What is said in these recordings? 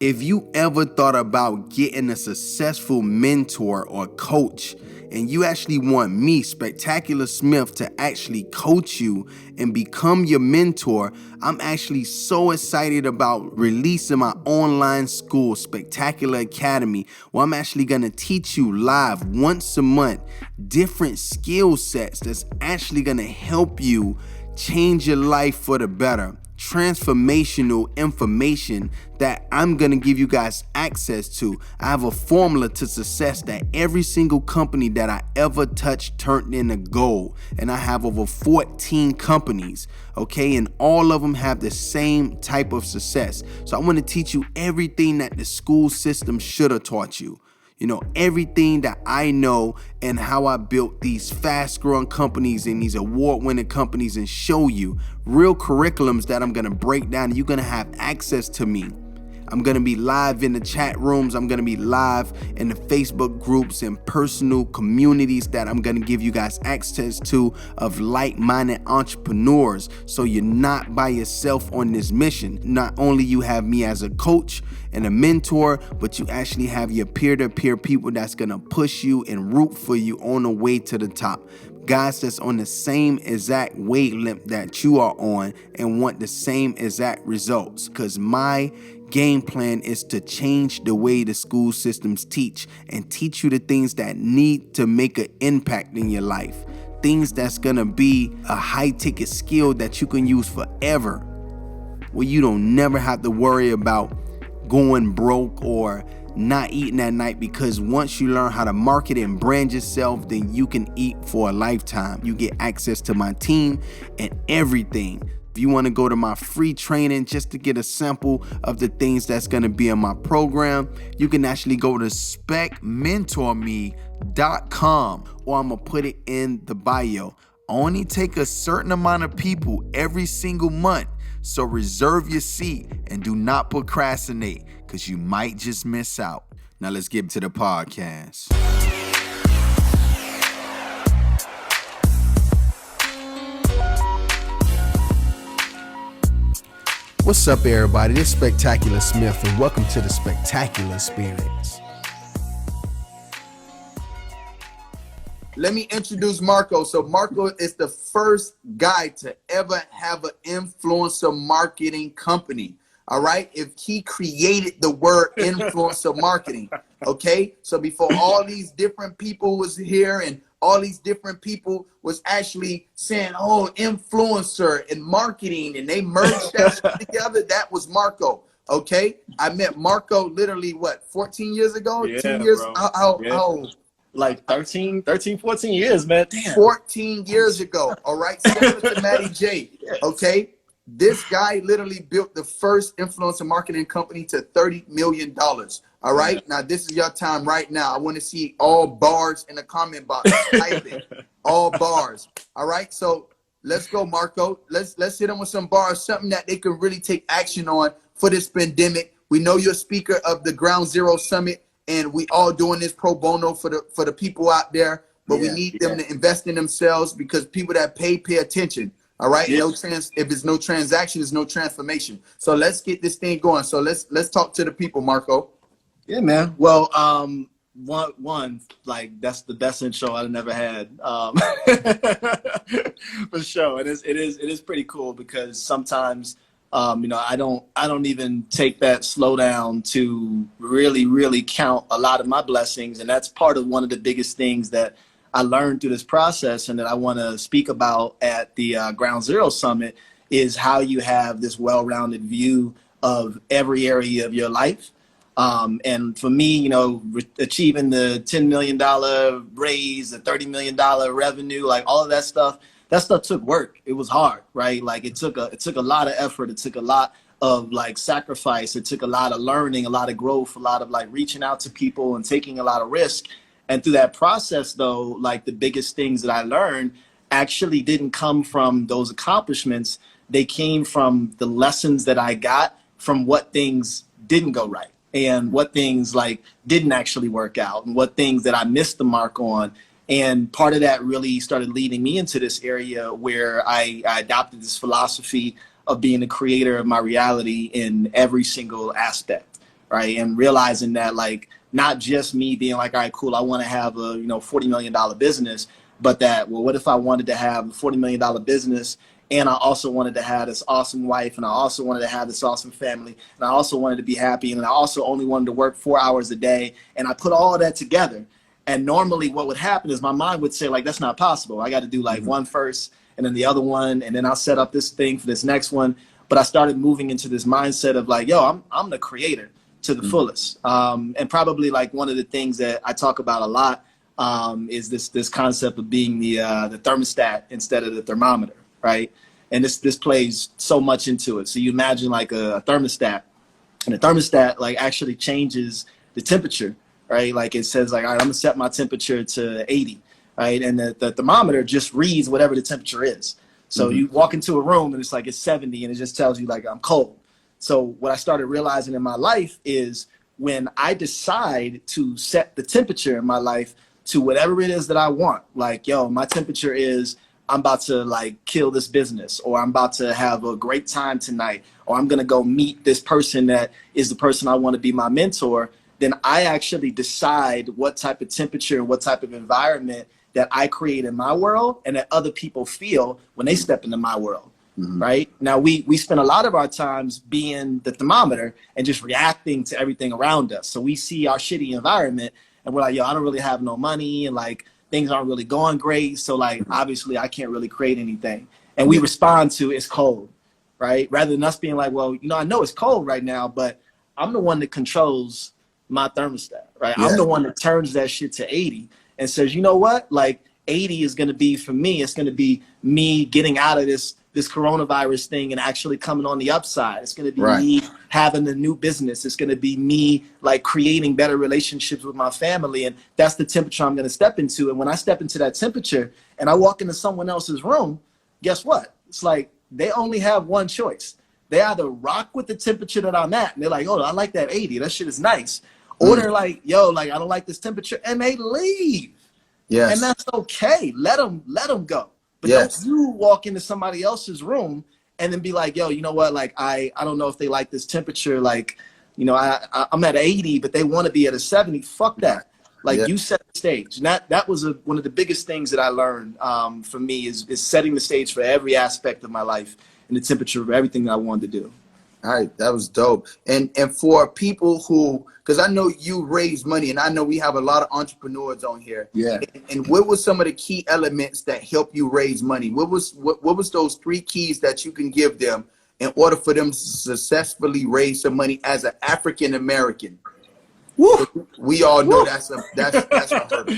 If you ever thought about getting a successful mentor or coach, and you actually want me, Spectacular Smith, to actually coach you and become your mentor, I'm actually so excited about releasing my online school, Spectacular Academy, where I'm actually going to teach you live once a month different skill sets that's actually going to help you change your life for the better. Transformational information that I'm going to give you guys access to. I have a formula to success that every single company that I ever touched turned into gold. And I have over 14 companies, okay? And all of them have the same type of success. So I want to teach you everything that the school system should have taught you. You know, everything that I know and how I built these fast-growing companies and these award-winning companies, and show you real curriculums that I'm going to break down, and you're going to have access to me. I'm going to be live in the chat rooms. I'm going to be live in the Facebook groups and personal communities that I'm going to give you guys access to of like-minded entrepreneurs. So you're not by yourself on this mission. Not only you have me as a coach and a mentor, but you actually have your peer-to-peer people that's going to push you and root for you on the way to the top. Guys that's on the same exact wavelength that you are on and want the same exact results. Because my game plan is to change the way the school systems teach and teach you the things that need to make an impact in your life. Things that's going to be a high-ticket skill that you can use forever, where you don't never have to worry about going broke or not eating at night, because once you learn how to market and brand yourself, then you can eat for a lifetime. You get access to my team and everything. If you want to go to my free training just to get a sample of the things that's going to be in my program, you can actually go to specmentorme.com, or I'm going to put it in the bio. I only take a certain amount of people every single month. So reserve your seat and do not procrastinate, because you might just miss out. Now let's get to the podcast. What's up, everybody? This is Spectacular Smith, and welcome to the Spectacular Experience. Let me introduce Marco. So Marco is the first guy to ever have an influencer marketing company. All right. If he created the word influencer marketing. Okay. So before all these different people was here and all these different people was actually saying, oh, influencer and marketing, and they merged that together, that was Marco. Okay. I met Marco literally 14 years ago? Yeah, 2 years? bro. How Like 14 years, man. Damn. 14 years ago. All right. Similar to Matty J. Yes. Okay. This guy literally built the first influencer marketing company to $30 million. All right. Now, this is your time right now. I want to see all bars in the comment box. Type it. All bars. All right. So let's go, Marco. Let's hit them with some bars, something that they can really take action on for this pandemic. We know you're a speaker of the Ground Zero Summit, and we all doing this pro bono for the people out there, but we need them to invest in themselves, because people that pay attention. All right. Yeah. If it's no transaction, there's no transformation. So let's get this thing going. So let's talk to the people, Marco. Yeah, man. Well, one, like, that's the best intro I've never had. For sure. It is pretty cool, because sometimes I don't even take that slowdown to really count a lot of my blessings. And that's part of one of the biggest things that I learned through this process, and that I want to speak about at the Ground Zero Summit, is how you have this well-rounded view of every area of your life. And for me, achieving the $10 million raise, the $30 million revenue, like all of that stuff took work. It was hard, right? Like it took a lot of effort. It took a lot of like sacrifice. It took a lot of learning, a lot of growth, a lot of like reaching out to people and taking a lot of risk. And through that process, though, like the biggest things that I learned actually didn't come from those accomplishments. They came from the lessons that I got from what things didn't go right, and what things like didn't actually work out, and what things that I missed the mark on. And part of that really started leading me into this area where I adopted this philosophy of being the creator of my reality in every single aspect. right? And realizing that, like, not just me being like, all right, cool, I want to have a, you know, $40 million business, but that, well, what if I wanted to have a $40 million business and I also wanted to have this awesome wife, and I also wanted to have this awesome family, and I also wanted to be happy, and I also only wanted to work 4 hours a day, and I put all that together. And normally what would happen is my mind would say, like, that's not possible. I got to do like one first and then the other one, and then I'll set up this thing for this next one. But I started moving into this mindset of like, yo, I'm the creator to the fullest. And probably like one of the things that I talk about a lot is this concept of being the thermostat instead of the thermometer, right? And this plays so much into it. So you imagine like a thermostat, and the thermostat like actually changes the temperature, right? Like it says like, all right, I'm gonna set my temperature to 80, right? And the thermometer just reads whatever the temperature is. So you walk into a room and it's like it's 70, and it just tells you like I'm cold. So what I started realizing in my life is when I decide to set the temperature in my life to whatever it is that I want, like, yo, my temperature is I'm about to like kill this business, or I'm about to have a great time tonight, or I'm gonna go meet this person that is the person I want to be my mentor, then I actually decide what type of temperature and what type of environment that I create in my world and that other people feel when they step into my world, right? Now, we spend a lot of our times being the thermometer and just reacting to everything around us. So we see our shitty environment and we're like, yo, I don't really have no money, and like things aren't really going great. So like, obviously I can't really create anything. And we respond to it's cold, right? Rather than us being like, well, you know, I know it's cold right now, but I'm the one that controls my thermostat, right? I'm the one that turns that shit to 80 and says, you know what, like 80 is going to be for me. It's going to be me getting out of this coronavirus thing and actually coming on the upside. It's going to be me having a new business. It's going to be me like creating better relationships with my family. And that's the temperature I'm going to step into. And when I step into that temperature and I walk into someone else's room, guess what? It's like they only have one choice. They either rock with the temperature that I'm at and they're like, oh, I like that 80. That shit is nice. Or they're like, yo, like, I don't like this temperature, and they leave. Yes. And that's okay. Let them go. But don't you walk into somebody else's room and then be like, yo, you know what? Like, I don't know if they like this temperature. Like, you know, I'm at 80, but they want to be at a 70. Fuck that. Like, you set the stage. And that was one of the biggest things that I learned for me is setting the stage for every aspect of my life and the temperature of everything that I wanted to do. All right, that was dope. And for people who, because I know you raise money, and I know we have a lot of entrepreneurs on here. Yeah. And what was some of the key elements that help you raise money? What was those 3 keys that you can give them in order for them to successfully raise some money as an African American? We all know that's a hurdle.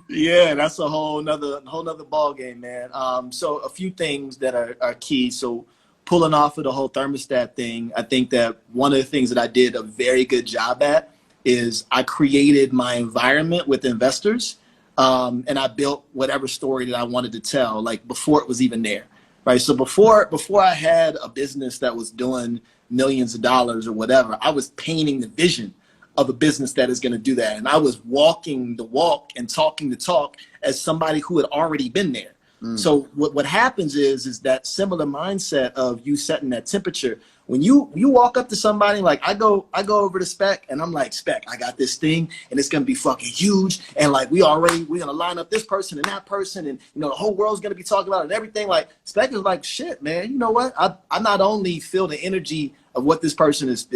Yeah, that's a whole nother ball game, man. So a few things that are key. So pulling off of the whole thermostat thing, I think that one of the things that I did a very good job at is I created my environment with investors, and I built whatever story that I wanted to tell, like before it was even there, right? So before I had a business that was doing millions of dollars or whatever, I was painting the vision of a business that is going to do that. And I was walking the walk and talking the talk as somebody who had already been there. So what happens is that similar mindset of you setting that temperature. When you walk up to somebody, like I go over to Spec and I'm like, Spec, I got this thing and it's gonna be fucking huge, and like we're gonna line up this person and that person, and you know the whole world's gonna be talking about it and everything. Like Spec is like, shit, man, you know what? I not only feel the energy of what this person is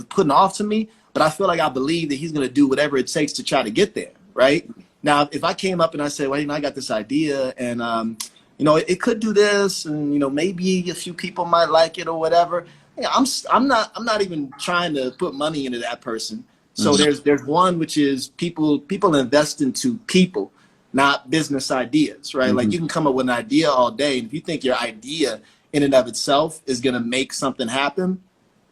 putting off to me, but I feel like I believe that he's gonna do whatever it takes to try to get there, right? Now, if I came up and I said, well, you know, I got this idea and, you know, it could do this, and, you know, maybe a few people might like it or whatever. Yeah, I'm not even trying to put money into that person. So there's one, which is people invest into people, not business ideas, right? Like you can come up with an idea all day, and if you think your idea in and of itself is going to make something happen,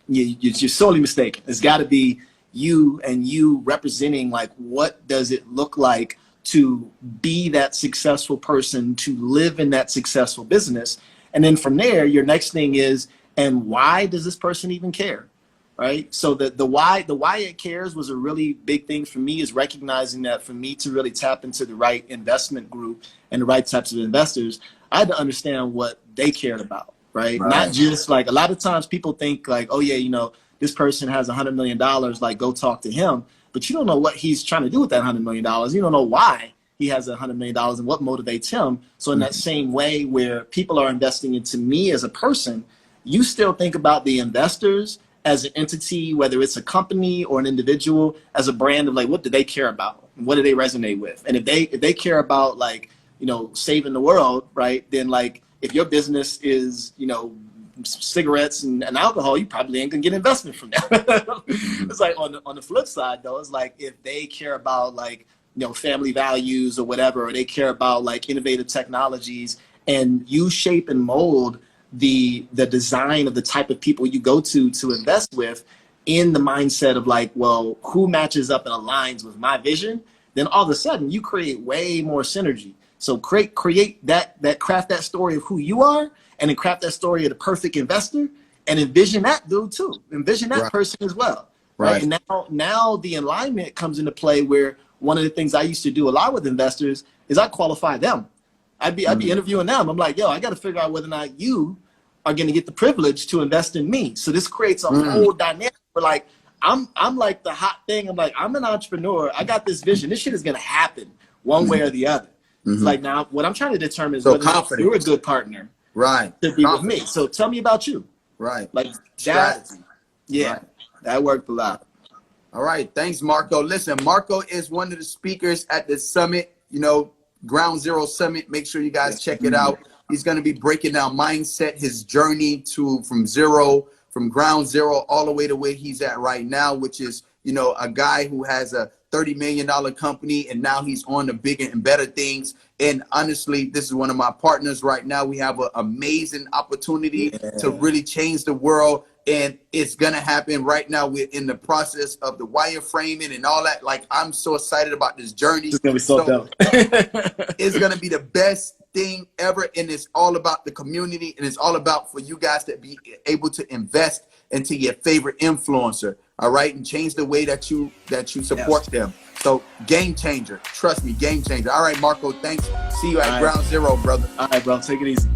you're sorely mistaken. It's got to be you and you representing like, what does it look like to be that successful person, to live in that successful business. And then from there, your next thing is, and why does this person even care, right? So the why it cares was a really big thing for me, is recognizing that for me to really tap into the right investment group and the right types of investors, I had to understand what they cared about, right? Not just like, a lot of times people think like, oh yeah, you know, this person has $100 million, like go talk to him. But you don't know what he's trying to do with that $100 million. You don't know why he has $100 million and what motivates him. So in that same way where people are investing into me as a person, you still think about the investors as an entity, whether it's a company or an individual, as a brand of like, what do they care about? What do they resonate with? And if they care about like, you know, saving the world, right? Then like, if your business is, you know, cigarettes and alcohol, you probably ain't gonna get investment from that. It's like on the flip side though, it's like if they care about like, you know, family values or whatever, or they care about like innovative technologies, and you shape and mold the design of the type of people you go to invest with in the mindset of like, well, who matches up and aligns with my vision, then all of a sudden you create way more synergy. So create that, craft that story of who you are, and then craft that story of the perfect investor, and envision that dude too. Envision that person as well. Right. And now the alignment comes into play, where one of the things I used to do a lot with investors is I qualify them. I'd be interviewing them. I'm like, yo, I got to figure out whether or not you are going to get the privilege to invest in me. So this creates a whole dynamic where like, I'm like the hot thing. I'm like, I'm an entrepreneur. I got this vision. This shit is going to happen one way or the other. It's like, now what I'm trying to determine is whether you're a good partner to be with me. So tell me about you. Right. Like strategy. That worked a lot. All right. Thanks, Marco. Listen, Marco is one of the speakers at the summit, you know, Ground Zero Summit. Make sure you guys check it out. He's going to be breaking down mindset, his journey from ground zero all the way to where he's at right now, which is, you know, a guy who has a $30 million company, and now he's on to bigger and better things. And honestly, this is one of my partners right now. We have an amazing opportunity to really change the world, and it's going to happen right now. We're in the process of the wireframing and all that. Like, I'm so excited about this journey. It's going to be so dope. It's going to be the best thing ever, and it's all about the community, and it's all about for you guys to be able to invest into your favorite influencer, all right, and change the way that you support them. So game changer, trust me, game changer. All right, Marco, thanks. See you at Ground Zero, brother. All right, bro, take it easy.